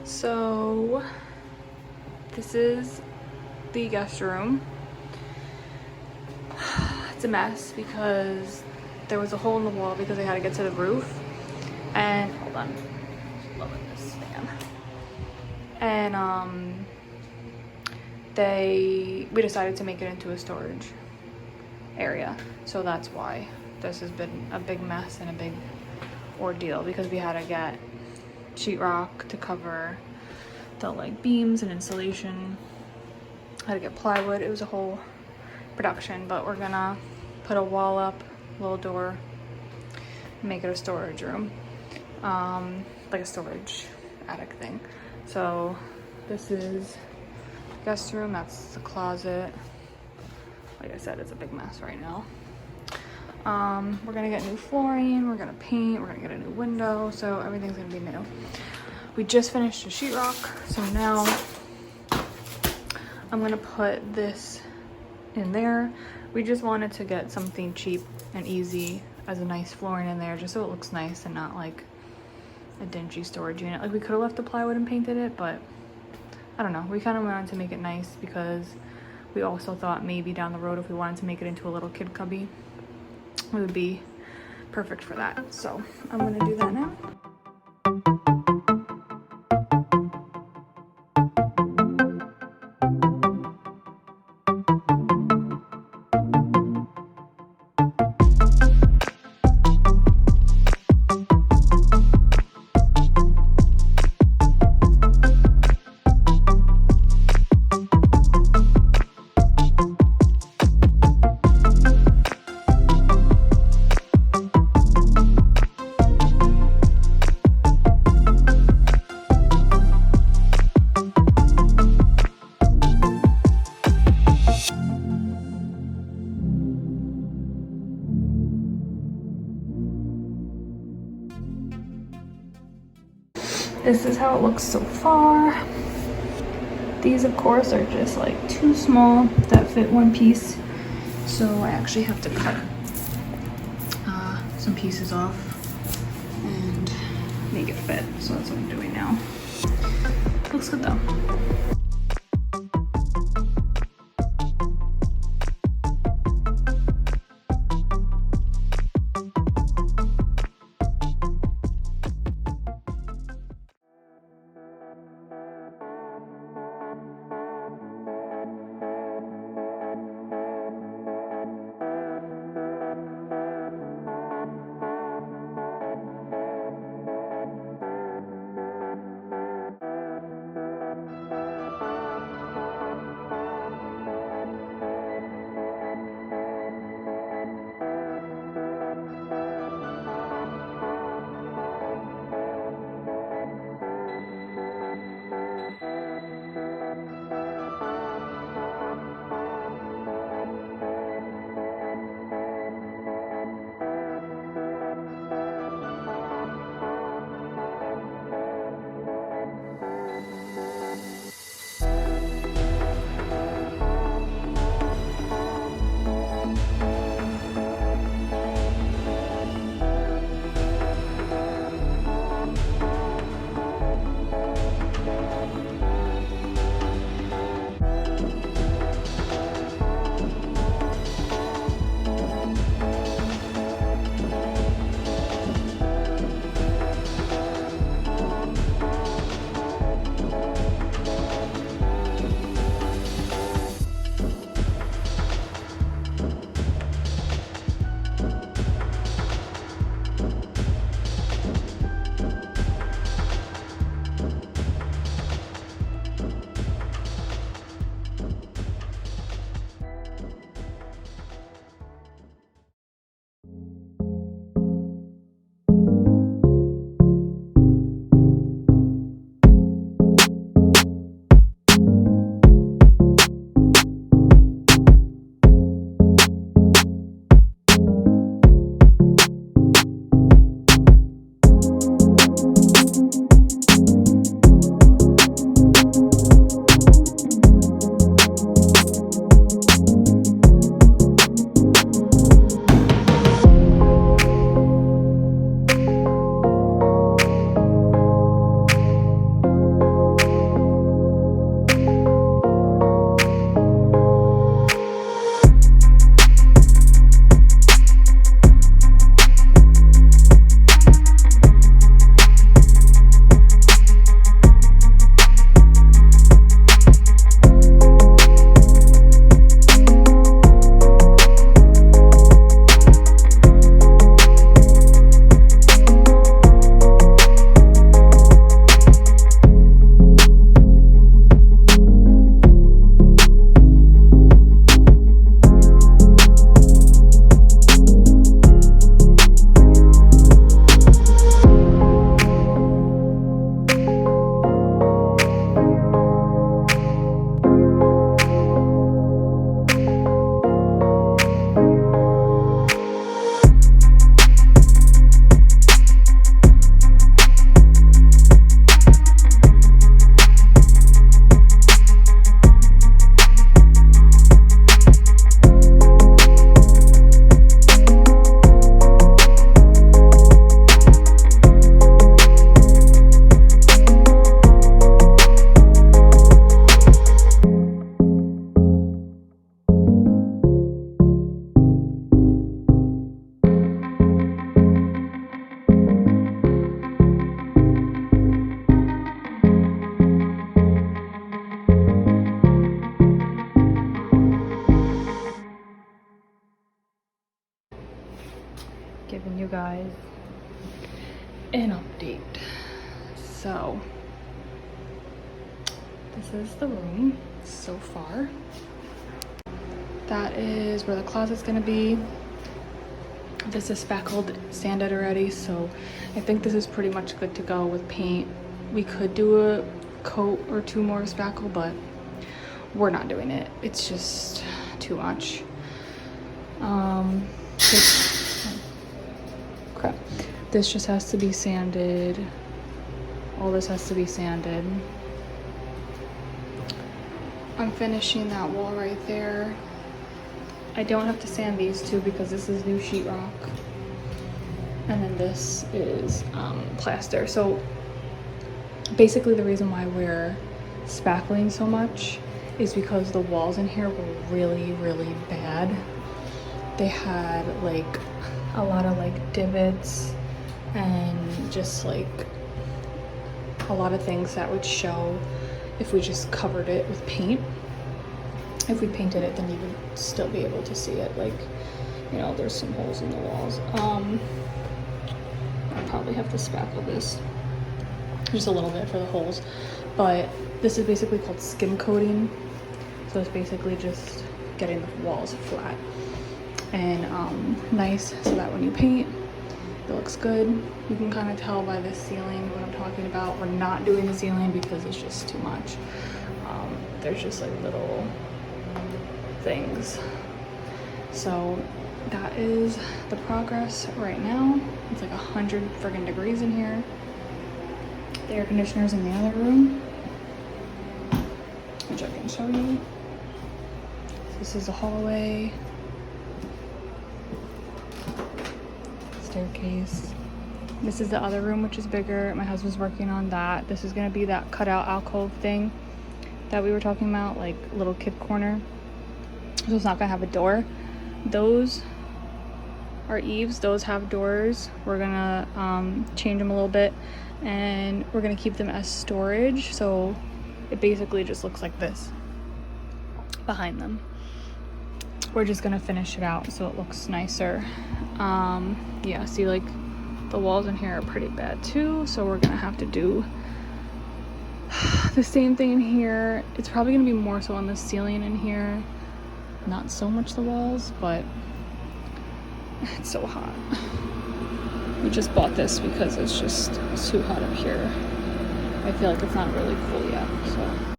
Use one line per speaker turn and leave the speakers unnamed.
So this is the guest room. It's a mess because there was a hole in the wall because I had to get to the roof. And hold on, loving this fan. And we decided to make it into a storage area. So that's why this has been a big mess and a big ordeal, because we had to get sheetrock to cover the like beams and insulation. I had to get plywood. It was a whole production, but we're gonna put a wall up, little door, make it a storage room, like a storage attic thing. So this is the guest room, that's the closet. Like I said, it's a big mess right now. We're gonna get new flooring, we're gonna paint, we're gonna get a new window, so everything's gonna be new. We just finished the sheetrock, so now I'm gonna put this in there. We just wanted to get something cheap and easy as a nice flooring in there, just so it looks nice and not like a dingy storage unit. Like, we could have left the plywood and painted it, but I don't know. We kind of wanted to make it nice because we also thought maybe down the road, if we wanted to make it into a little kid cubby, it would be perfect for that. So I'm gonna do that now. This is how it looks so far. These, of course, are just like too small that fit one piece. So I actually have to cut some pieces off and make it fit. So that's what I'm doing now. Looks good though. guys an update. So this is the room so far. That is where the closet's gonna be. This is spackled, sanded already, so I think this is pretty much good to go with paint. We could do a coat or two more of spackle, but we're not doing it. It's just too much. Crap. This just has to be sanded. All this has to be sanded. I'm finishing that wall right there. I don't have to sand these two because this is new sheetrock. And then this is plaster. So basically the reason why we're spackling so much is because the walls in here were really, really bad. They had like a lot of like divots and just like a lot of things that would show if we just covered it with paint. If we painted it, then you would still be able to see it. Like, you know, there's some holes in the walls. I'll probably have to spackle this just a little bit for the holes, but this is basically called skim coating. So it's basically just getting the walls flat and nice so that when you paint, it looks good. You can kind of tell by the ceiling what I'm talking about. We're not doing the ceiling because it's just too much. There's just like little things. So that is the progress right now. It's like 100 friggin' degrees in here. The air conditioner's in the other room, which I can show you. This is the hallway. Staircase. This is the other room, which is bigger. My husband's working on that. This is gonna be that cutout alcove thing that we were talking about, like little kid corner. So it's not gonna have a door. Those are eaves. Those have doors. We're gonna change them a little bit, and we're gonna keep them as storage. So it basically just looks like this behind them. We're just gonna finish it out so it looks nicer. Yeah, see, like the walls in here are pretty bad too, so we're gonna have to do the same thing in here. It's probably gonna be more so on the ceiling in here, not so much the walls, but it's so hot. We just bought this because it's too hot up here. I feel like it's not really cool yet, so